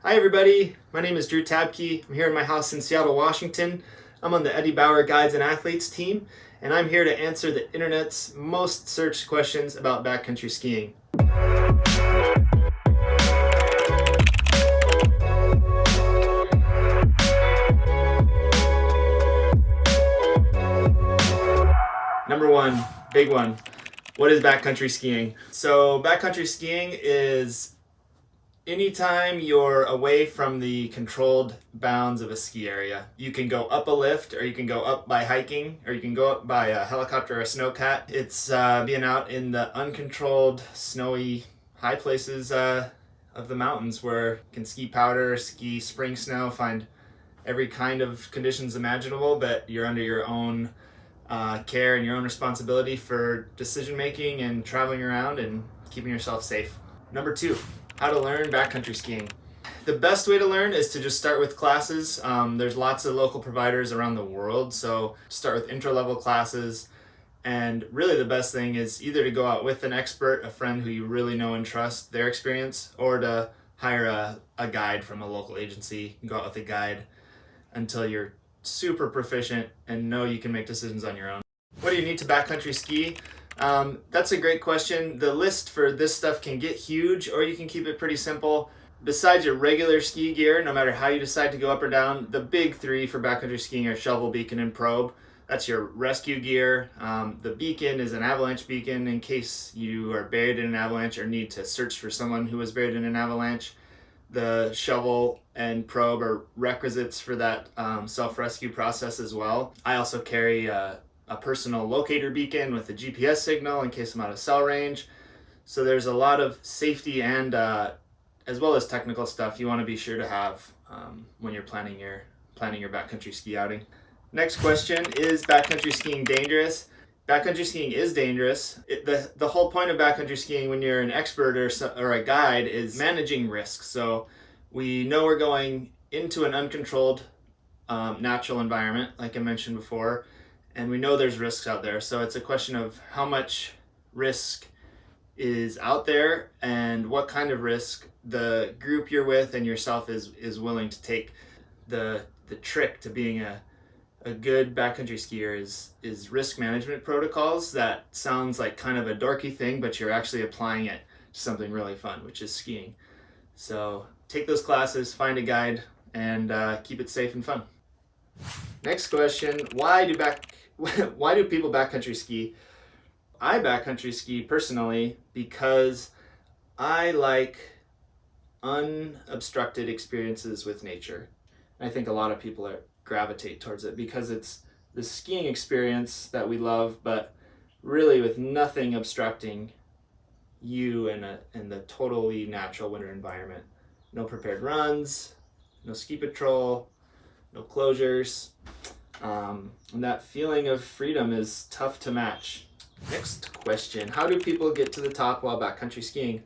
Hi everybody, my name is Drew Tabke. I'm here in my house in Seattle, Washington. I'm on the Eddie Bauer Guides and Athletes team, and I'm here to answer the internet's most searched questions about backcountry skiing. Number one, big one. What is backcountry skiing? So backcountry skiing is anytime you're away from the controlled bounds of a ski area. You can go up a lift, or you can go up by hiking, or you can go up by a helicopter or a snowcat. It's being out in the uncontrolled, snowy, high places of the mountains where you can ski powder, ski spring snow, find every kind of conditions imaginable, but you're under your own care and your own responsibility for decision making and traveling around and keeping yourself safe. Number two, how to learn backcountry skiing. The best way to learn is to just start with classes. There's lots of local providers around the world, so start with intro level classes. And really the best thing is either to go out with an expert, a friend who you really know and trust their experience, or to hire a guide from a local agency. You can go out with a guide until you're super proficient and know you can make decisions on your own. What do you need to backcountry ski? That's a great question. The list for this stuff can get huge, or you can keep it pretty simple. Besides your regular ski gear, no matter how you decide to go up or down, the big three for backcountry skiing are shovel, beacon, and probe. That's your rescue gear. The beacon is an avalanche beacon in case you are buried in an avalanche or need to search for someone who was buried in an avalanche. The shovel and probe are requisites for that self-rescue process as well. I also carry a personal locator beacon with a GPS signal in case I'm out of cell range. So there's a lot of safety and as well as technical stuff you want to be sure to have when you're planning your backcountry ski outing. Next question, is backcountry skiing dangerous? Backcountry skiing is dangerous. The whole point of backcountry skiing when you're an expert or a guide is managing risks. So we know we're going into an uncontrolled natural environment, like I mentioned before, and we know there's risks out there. So it's a question of how much risk is out there and what kind of risk the group you're with and yourself is willing to take. The trick to being a good backcountry skier is risk management protocols. That sounds like kind of a dorky thing, but you're actually applying it to something really fun, which is skiing. So take those classes, find a guide, and keep it safe and fun. Next question, why do people backcountry ski? I backcountry ski personally because I like unobstructed experiences with nature. I think a lot of people gravitate towards it because it's the skiing experience that we love, but really with nothing obstructing you in the totally natural winter environment. No prepared runs, no ski patrol, no closures. And that feeling of freedom is tough to match. Next question, how do people get to the top while backcountry skiing?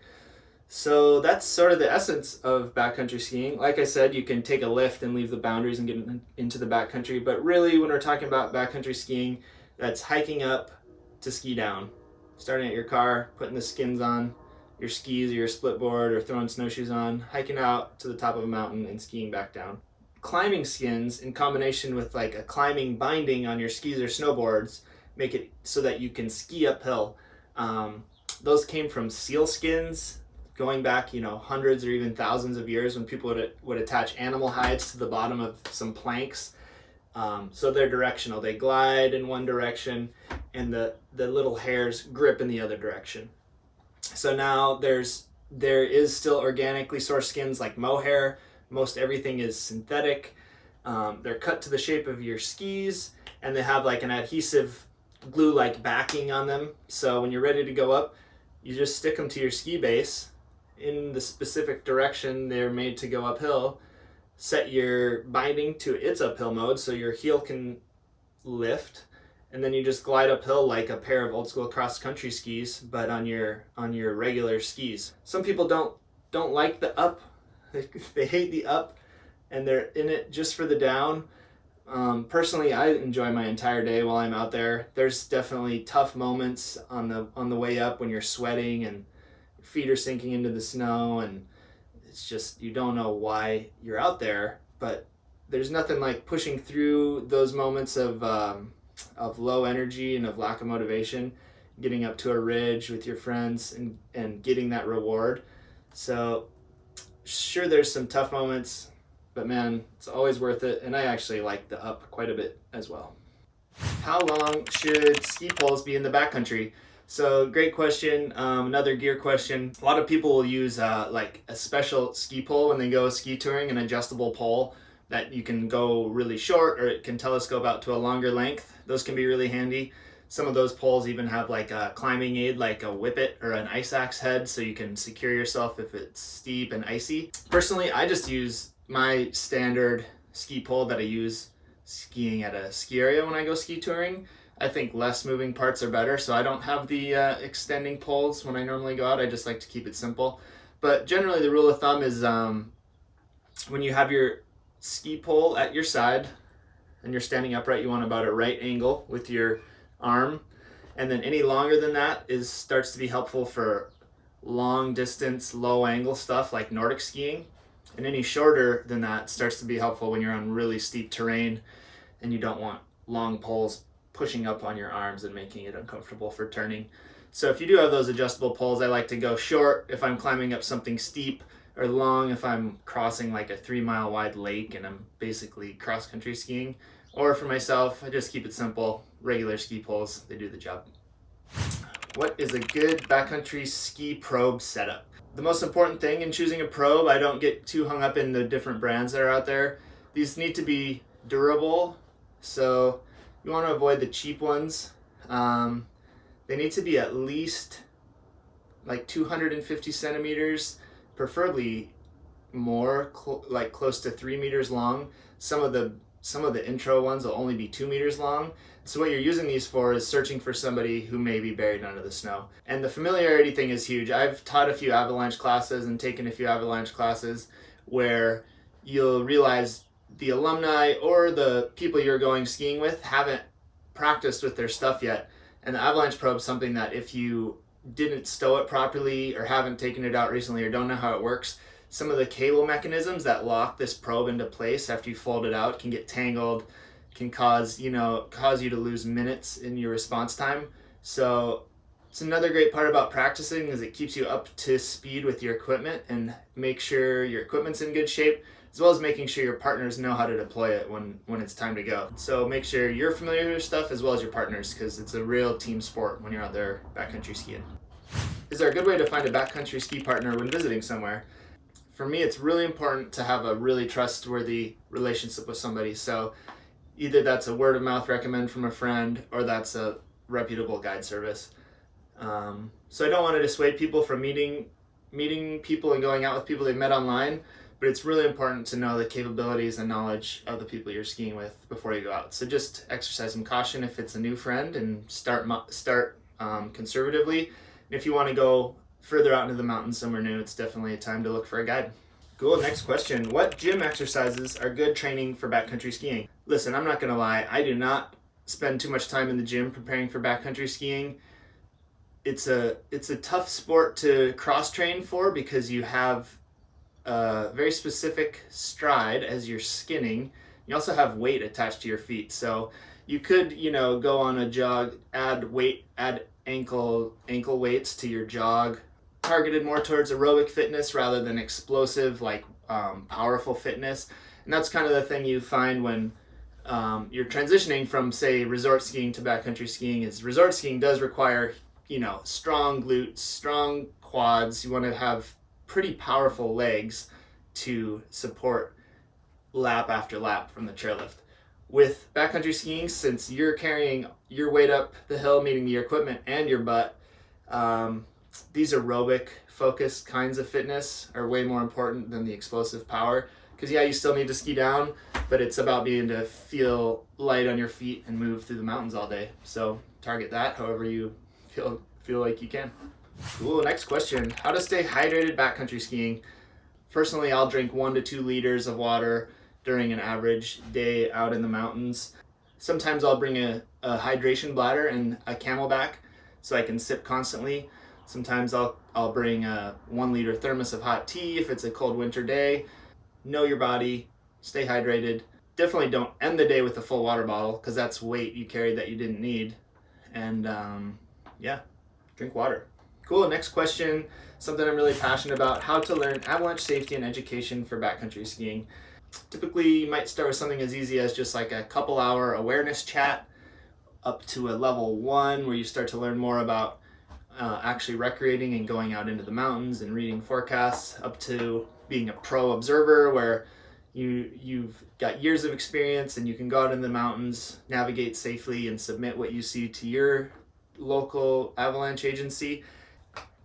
So that's sort of the essence of backcountry skiing. Like I said, you can take a lift and leave the boundaries and get into the backcountry, but really when we're talking about backcountry skiing, that's hiking up to ski down. Starting at your car, putting the skins on, your skis or your split board, or throwing snowshoes on, hiking out to the top of a mountain and skiing back down. Climbing skins in combination with like a climbing binding on your skis or snowboards make it so that you can ski uphill. Those came from seal skins going back, hundreds or even thousands of years when people would attach animal hides to the bottom of some planks. So they're directional. They glide in one direction and the little hairs grip in the other direction. So now there is still organically sourced skins like mohair. Most everything is synthetic. They're cut to the shape of your skis and they have like an adhesive glue-like backing on them. So when you're ready to go up, you just stick them to your ski base in the specific direction they're made to go uphill. Set your binding to its uphill mode so your heel can lift, and then you just glide uphill like a pair of old school cross country skis, but on your regular skis. Some people don't like the up. They hate the up and they're in it just for the down. Personally, I enjoy my entire day while I'm out there. There's definitely tough moments on the way up when you're sweating and feet are sinking into the snow and it's just, you don't know why you're out there, but there's nothing like pushing through those moments of low energy and of lack of motivation, getting up to a ridge with your friends and getting that reward. So sure, there's some tough moments, but man, it's always worth it. And I actually like the up quite a bit as well. How long should ski poles be in the backcountry? So great question. Another gear question. A lot of people will use like a special ski pole when they go ski touring, an adjustable pole that you can go really short or it can telescope out to a longer length. Those can be really handy. Some of those poles even have like a climbing aid, like a whippet or an ice axe head, so you can secure yourself if it's steep and icy. Personally, I just use my standard ski pole that I use skiing at a ski area when I go ski touring. I think less moving parts are better, so I don't have the extending poles when I normally go out. I just like to keep it simple. But generally the rule of thumb is when you have your ski pole at your side and you're standing upright, you want about a right angle with your arm, and then any longer than that starts to be helpful for long distance, low angle stuff like Nordic skiing, and any shorter than that starts to be helpful when you're on really steep terrain and you don't want long poles pushing up on your arms and making it uncomfortable for turning. So if you do have those adjustable poles, I like to go short if I'm climbing up something steep, or long if I'm crossing like a 3-mile wide lake and I'm basically cross-country skiing. Or for myself, I just keep it simple. Regular ski poles, they do the job. What is a good backcountry ski probe setup? The most important thing in choosing a probe, I don't get too hung up in the different brands that are out there. These need to be durable, so you want to avoid the cheap ones. They need to be at least like 250 centimeters, preferably more, like close to 3 meters long. Some of the intro ones will only be 2 meters long. So what you're using these for is searching for somebody who may be buried under the snow. And the familiarity thing is huge. I've taught a few Avalanche classes and taken a few Avalanche classes where you'll realize the alumni or the people you're going skiing with haven't practiced with their stuff yet. And the Avalanche probe is something that if you didn't stow it properly or haven't taken it out recently or don't know how it works, some of the cable mechanisms that lock this probe into place after you fold it out can get tangled, can cause you to lose minutes in your response time. So it's another great part about practicing is it keeps you up to speed with your equipment and make sure your equipment's in good shape, as well as making sure your partners know how to deploy it when it's time to go. So make sure you're familiar with your stuff as well as your partners, because it's a real team sport when you're out there backcountry skiing. Is there a good way to find a backcountry ski partner when visiting somewhere? For me, it's really important to have a really trustworthy relationship with somebody. So either that's a word of mouth recommend from a friend or that's a reputable guide service. So I don't want to dissuade people from meeting people and going out with people they've met online, but it's really important to know the capabilities and knowledge of the people you're skiing with before you go out. So just exercise some caution if it's a new friend and start conservatively. And if you want to go further out into the mountains somewhere new, it's definitely a time to look for a guide. Cool, next question. What gym exercises are good training for backcountry skiing? Listen, I'm not gonna lie, I do not spend too much time in the gym preparing for backcountry skiing. It's a tough sport to cross-train for because you have a very specific stride as you're skinning. You also have weight attached to your feet. So you could, go on a jog, add ankle weights to your jog, targeted more towards aerobic fitness rather than explosive, powerful fitness. And that's kind of the thing you find when you're transitioning from, say, resort skiing to backcountry skiing. Is resort skiing does require, strong glutes, strong quads. You want to have pretty powerful legs to support lap after lap from the chairlift. With backcountry skiing, since you're carrying your weight up the hill, meaning your equipment and your butt, these aerobic focused kinds of fitness are way more important than the explosive power. Because you still need to ski down, but it's about being able to feel light on your feet and move through the mountains all day. So target that however you feel like you can. Cool, next question. How to stay hydrated backcountry skiing? Personally, I'll drink 1 to 2 liters of water during an average day out in the mountains. Sometimes I'll bring a hydration bladder and a Camelback so I can sip constantly. Sometimes I'll bring a 1 liter thermos of hot tea if it's a cold winter day. Know your body, stay hydrated. Definitely don't end the day with a full water bottle because that's weight you carried that you didn't need. And yeah, drink water. Cool, next question, something I'm really passionate about, how to learn avalanche safety and education for backcountry skiing. Typically, you might start with something as easy as just like a couple hour awareness chat up to a level 1 where you start to learn more about actually recreating and going out into the mountains and reading forecasts, up to being a pro observer where you've got years of experience and you can go out in the mountains, navigate safely, and submit what you see to your local avalanche agency.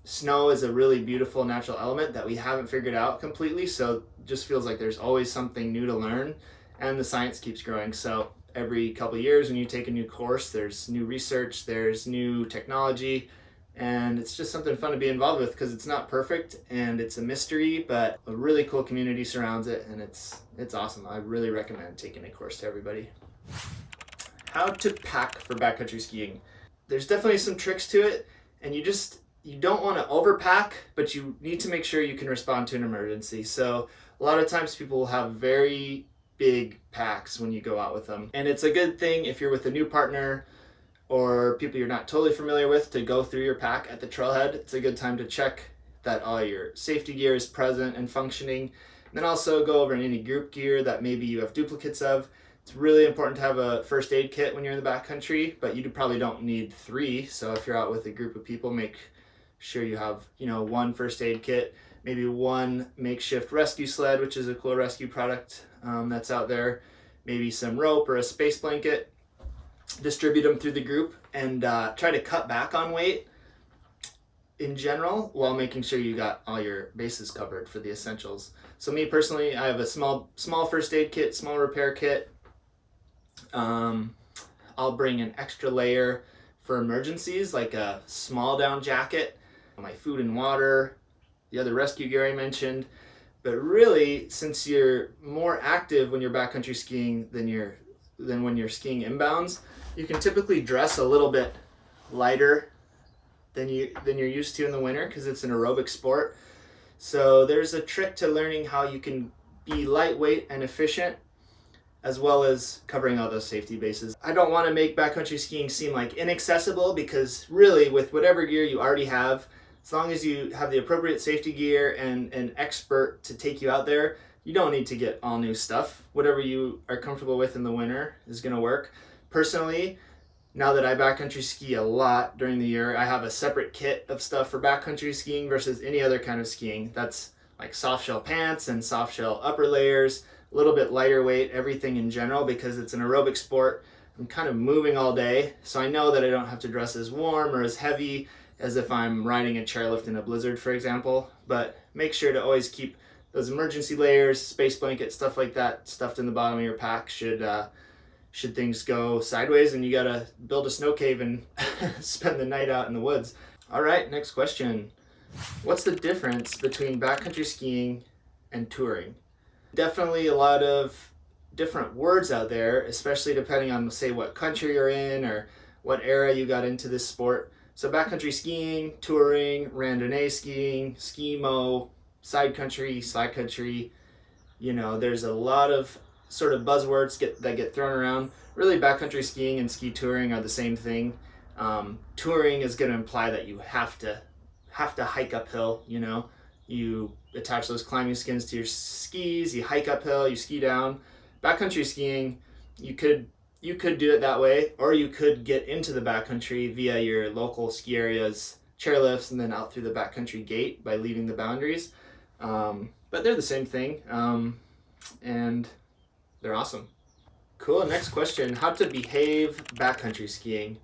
Snow is a really beautiful natural element that we haven't figured out completely, so it just feels like there's always something new to learn, and the science keeps growing. So every couple of years when you take a new course, there's new research, there's new technology, and it's just something fun to be involved with because it's not perfect and it's a mystery, but a really cool community surrounds it, and it's awesome. I really recommend taking a course to everybody. How to pack for backcountry skiing. There's definitely some tricks to it, and you don't want to overpack, but you need to make sure you can respond to an emergency. So a lot of times people will have very big packs when you go out with them, and it's a good thing if you're with a new partner or people you're not totally familiar with to go through your pack at the trailhead. It's a good time to check that all your safety gear is present and functioning, and then also go over any group gear that maybe you have duplicates of. It's really important to have a first aid kit when you're in the backcountry, but you probably don't need 3. So if you're out with a group of people, make sure you have, 1 first aid kit, maybe 1 makeshift rescue sled, which is a cool rescue product that's out there, maybe some rope or a space blanket. Distribute them through the group and try to cut back on weight in general while making sure you got all your bases covered for the essentials. So me personally, I have a small first aid kit, small repair kit. I'll bring an extra layer for emergencies, like a small down jacket, my food and water, the other rescue gear I mentioned. But really, since you're more active when you're backcountry skiing than when you're skiing inbounds, you can typically dress a little bit lighter than you're used to in the winter because it's an aerobic sport. So there's a trick to learning how you can be lightweight and efficient, as well as covering all those safety bases. I don't want to make backcountry skiing seem like inaccessible, because really with whatever gear you already have, as long as you have the appropriate safety gear and an expert to take you out there, you don't need to get all new stuff. Whatever you are comfortable with in the winter is going to work. Personally, now that I backcountry ski a lot during the year, I have a separate kit of stuff for backcountry skiing versus any other kind of skiing. That's like soft shell pants and soft shell upper layers, a little bit lighter weight, everything in general, because it's an aerobic sport. I'm kind of moving all day, so I know that I don't have to dress as warm or as heavy as if I'm riding a chairlift in a blizzard, for example. But make sure to always keep those emergency layers, space blanket, stuff like that stuffed in the bottom of your pack should things go sideways and you gotta build a snow cave and spend the night out in the woods. All right, next question. What's the difference between backcountry skiing and touring? Definitely a lot of different words out there, especially depending on, say, what country you're in or what era you got into this sport. So backcountry skiing, touring, randonnée skiing, ski-mo, side country, slide country, there's a lot of sort of buzzwords that get thrown around. Really, backcountry skiing and ski touring are the same thing. Touring is going to imply that you have to hike uphill. You attach those climbing skins to your skis, you hike uphill, you ski down. Backcountry skiing, you could do it that way, or you could get into the backcountry via your local ski areas, chairlifts, and then out through the backcountry gate by leaving the boundaries. But they're the same thing, and they're awesome. Cool, next question. How to behave backcountry skiing.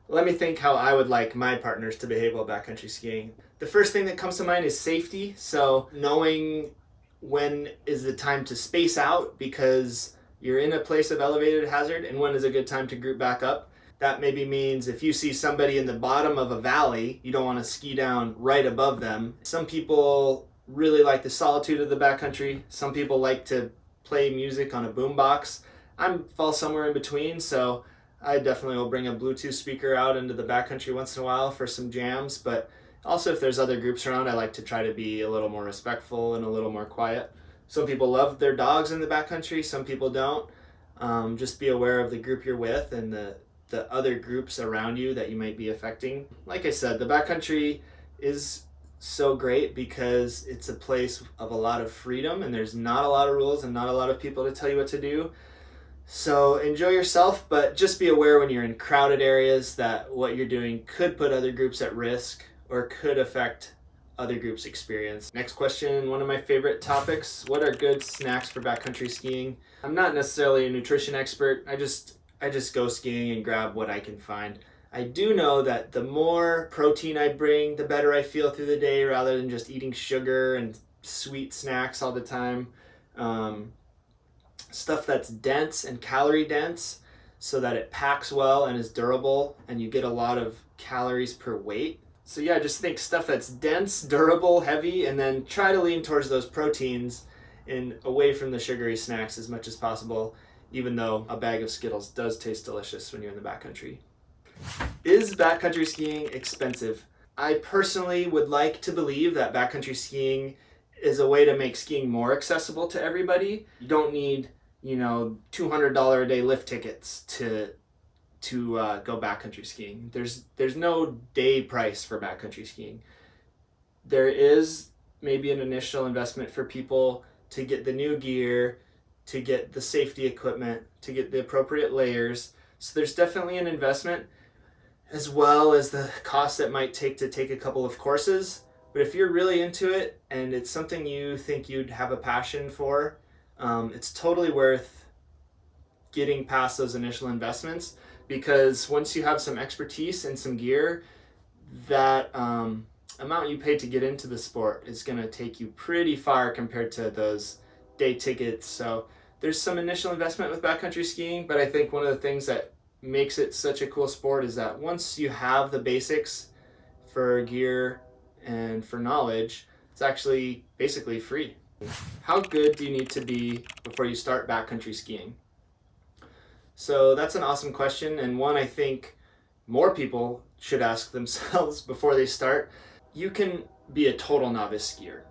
Let me think how I would like my partners to behave while backcountry skiing. The first thing that comes to mind is safety. So knowing when is the time to space out because you're in a place of elevated hazard, and when is a good time to group back up. That maybe means if you see somebody in the bottom of a valley, you don't want to ski down right above them. Some people really like the solitude of the backcountry. Some people like to play music on a boombox. I fall somewhere in between, so I definitely will bring a Bluetooth speaker out into the backcountry once in a while for some jams, but Also, if there's other groups around, I like to try to be a little more respectful and a little more quiet. Some people love their dogs in the backcountry, some people don't. Just be aware of the group you're with and the other groups around you that you might be affecting. Like I said, the backcountry is so great because it's a place of a lot of freedom and there's not a lot of rules and not a lot of people to tell you what to do. So enjoy yourself, but just be aware when you're in crowded areas that what you're doing could put other groups at risk or could affect other groups' experience. Next question, one of my favorite topics: what are good snacks for backcountry skiing? I'm not necessarily a nutrition expert. I just go skiing and grab what I can find. I do know that the more protein I bring, the better I feel through the day, rather than just eating sugar and sweet snacks all the time. Stuff that's dense and calorie dense so that it packs well and is durable and you get a lot of calories per weight. So yeah, just think stuff that's dense, durable, heavy, and then try to lean towards those proteins and away from the sugary snacks as much as possible, even though a bag of Skittles does taste delicious when you're in the backcountry. Is backcountry skiing expensive? I personally would like to believe that backcountry skiing is a way to make skiing more accessible to everybody. You don't need, $200 a day lift tickets to go backcountry skiing. There's no day price for backcountry skiing. There is maybe an initial investment for people to get the new gear, to get the safety equipment, to get the appropriate layers. So there's definitely an investment, as well as the cost it might take to take a couple of courses. But if you're really into it and it's something you think you'd have a passion for, it's totally worth getting past those initial investments, because once you have some expertise and some gear, that amount you paid to get into the sport is going to take you pretty far compared to those day tickets. So there's some initial investment with backcountry skiing, but I think one of the things that makes it such a cool sport is that once you have the basics for gear and for knowledge, it's actually basically free. How good do you need to be before you start backcountry skiing? So that's an awesome question, and one I think more people should ask themselves before they start. You can be a total novice skier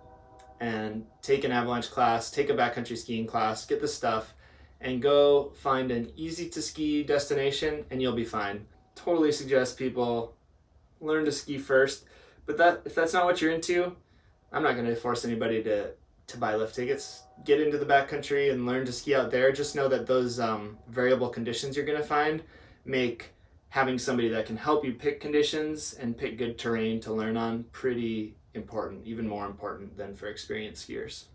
and take an Avalanche class, take a backcountry skiing class, get the stuff, and go find an easy to ski destination and you'll be fine. Totally suggest people learn to ski first, but if that's not what you're into, I'm not going to force anybody to buy lift tickets. Get into the backcountry and learn to ski out there. Just know that those variable conditions you're going to find make having somebody that can help you pick conditions and pick good terrain to learn on pretty important, even more important than for experienced skiers.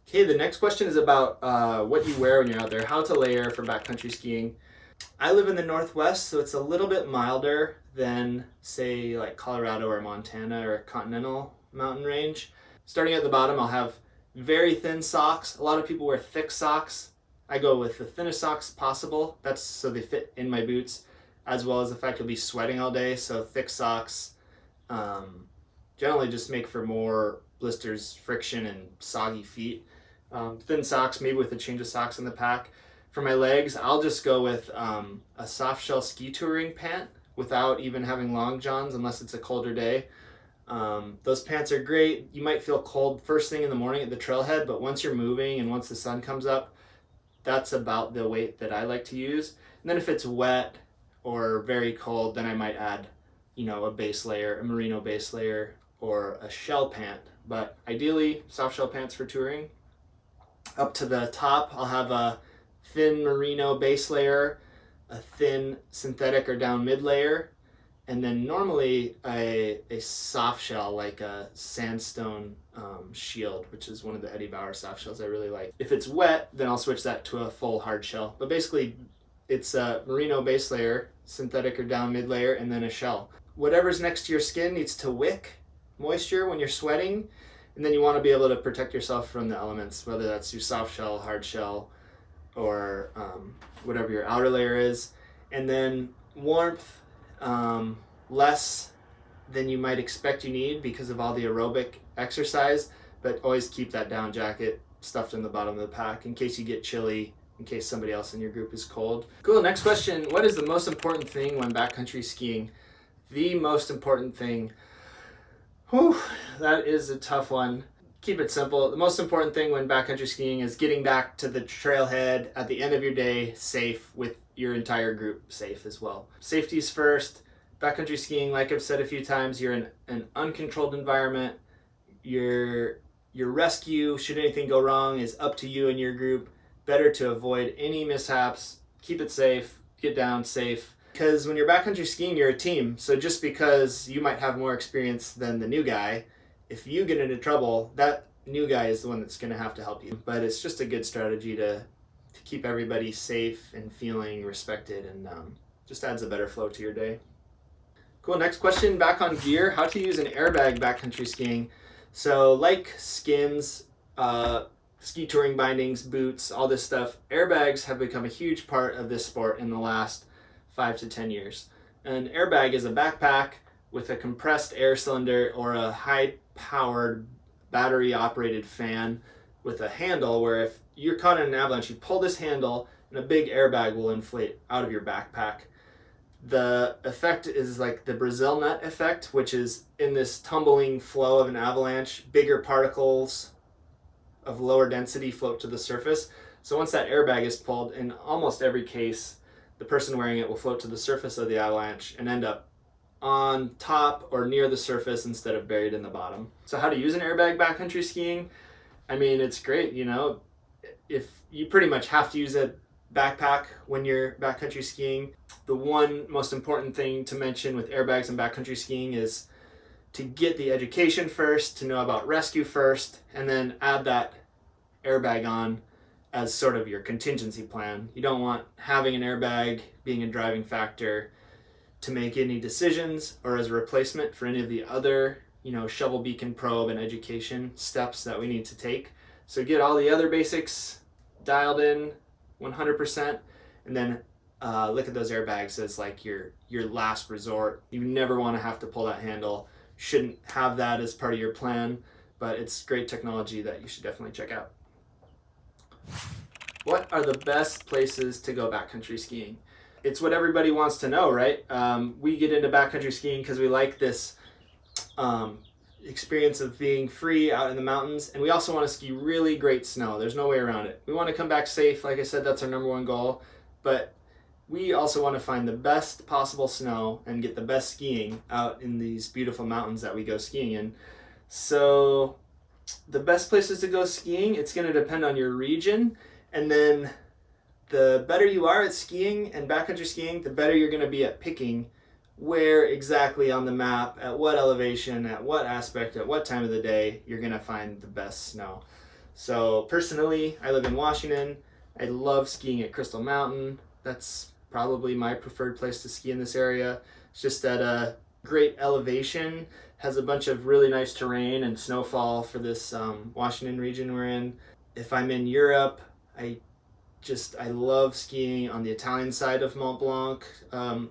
Okay, the next question is about what you wear when you're out there, how to layer for backcountry skiing. I live in the Northwest, so it's a little bit milder than, say, like Colorado or Montana or a continental mountain range. Starting at the bottom, I'll have very thin socks. A lot of people wear thick socks. I go with the thinnest socks possible. That's so they fit in my boots, as well as the fact you'll be sweating all day. So thick socks generally just make for more blisters, friction, and soggy feet. Thin socks, maybe with a change of socks in the pack. For my legs, I'll just go with a soft shell ski touring pant without even having long johns unless it's a colder day. Those pants are great. You might feel cold first thing in the morning at the trailhead, but once you're moving and once the sun comes up, that's about the weight that I like to use. And then if it's wet or very cold, then I might add, a base layer, a merino base layer, or a shell pant. But ideally, soft shell pants for touring. Up to the top, I'll have a thin merino base layer, a thin synthetic or down mid layer, and then normally a soft shell like a sandstone shield, which is one of the Bauer soft shells I really like. If it's wet, then I'll switch that to a full hard shell. But basically, it's a merino base layer, synthetic or down mid layer, and then a shell. Whatever's next to your skin needs to wick moisture when you're sweating, and then you want to be able to protect yourself from the elements, whether that's your soft shell, hard shell, or whatever your outer layer is. And then warmth, less than you might expect you need because of all the aerobic exercise, but always keep that down jacket stuffed in the bottom of the pack in case you get chilly, in case somebody else in your group is cold. Cool, next question. What is the most important thing when backcountry skiing? The most important thing. Whew, that is a tough one. Keep it simple. The most important thing when backcountry skiing is getting back to the trailhead at the end of your day safe, with your entire group safe as well. Safety's first. Backcountry skiing, like I've said a few times, you're in an uncontrolled environment. Your rescue, should anything go wrong, is up to you and your group. Better to avoid any mishaps. Keep it safe. Get down safe. Because when you're backcountry skiing, you're a team. So just because you might have more experience than the new guy, if you get into trouble, that new guy is the one that's going to have to help you. But it's just a good strategy to keep everybody safe and feeling respected, and just adds a better flow to your day. Cool, next question, back on gear. How to use an airbag backcountry skiing. So like skins, ski touring bindings, boots, all this stuff, airbags have become a huge part of this sport in the last 5 to 10 years. An airbag is a backpack with a compressed air cylinder or a high-powered battery-operated fan with a handle where if you're caught in an avalanche, you pull this handle and a big airbag will inflate out of your backpack. The effect is like the Brazil nut effect, which is in this tumbling flow of an avalanche, bigger particles of lower density float to the surface. So once that airbag is pulled, in almost every case, the person wearing it will float to the surface of the avalanche and end up on top or near the surface instead of buried in the bottom. So how to use an airbag backcountry skiing? I mean, it's great, you know, if you pretty much have to use a backpack when you're backcountry skiing. The one most important thing to mention with airbags and backcountry skiing is to get the education first, to know about rescue first, and then add that airbag on as sort of your contingency plan. You don't want having an airbag being a driving factor to make any decisions or as a replacement for any of the other, you know, shovel, beacon, probe, and education steps that we need to take. So get all the other basics dialed in 100%, and then look at those airbags as like your last resort. You never want to have to pull that handle. Shouldn't have that as part of your plan, but it's great technology that you should definitely check out. What are the best places to go backcountry skiing? It's what everybody wants to know, right? We get into backcountry skiing because we like this experience of being free out in the mountains, and we also want to ski really great snow. There's no way around it. We want to come back safe. Like I said, that's our number one goal, but we also want to find the best possible snow and get the best skiing out in these beautiful mountains that we go skiing in. So the best places to go skiing, it's going to depend on your region, and then the better you are at skiing and backcountry skiing, the better you're going to be at picking where exactly on the map, at what elevation, at what aspect, at what time of the day you're going to find the best snow. So personally, I live in Washington. I love skiing at Crystal Mountain. That's probably my preferred place to ski in this area. It's just at a great elevation, has a bunch of really nice terrain and snowfall for this Washington region we're in. If I'm in Europe, I love skiing on the Italian side of Mont Blanc,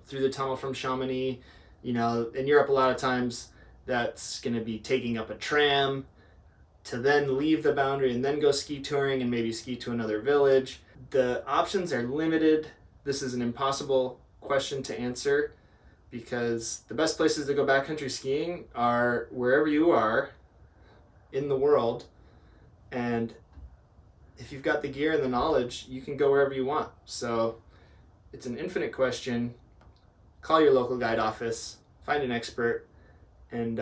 through the tunnel from Chamonix. You know, in Europe, a lot of times that's going to be taking up a tram to then leave the boundary and then go ski touring and maybe ski to another village. The options are limited. This is an impossible question to answer because the best places to go backcountry skiing are wherever you are in the world, and if you've got the gear and the knowledge, you can go wherever you want. So it's an infinite question. Call your local guide office, find an expert, and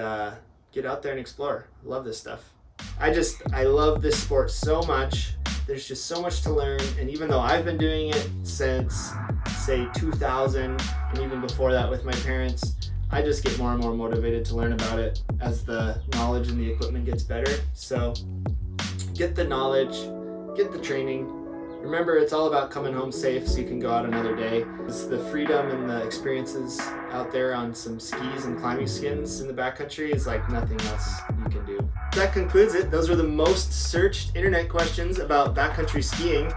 get out there and explore. I love this stuff. I love this sport so much. There's just so much to learn, and even though I've been doing it since, say, 2000, and even before that with my parents, I just get more and more motivated to learn about it as the knowledge and the equipment gets better. So get the knowledge, get the training. Remember, it's all about coming home safe so you can go out another day. It's the freedom and the experiences out there on some skis and climbing skins in the backcountry is like nothing else you can do. That concludes it. Those were the most searched internet questions about backcountry skiing.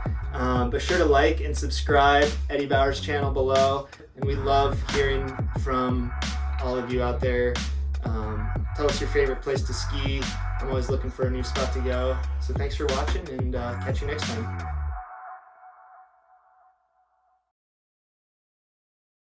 Be sure to like and subscribe Eddie Bauer's channel below. And we love hearing from all of you out there. Tell us your favorite place to ski. I'm always looking for a new spot to go. So thanks for watching, and catch you next time.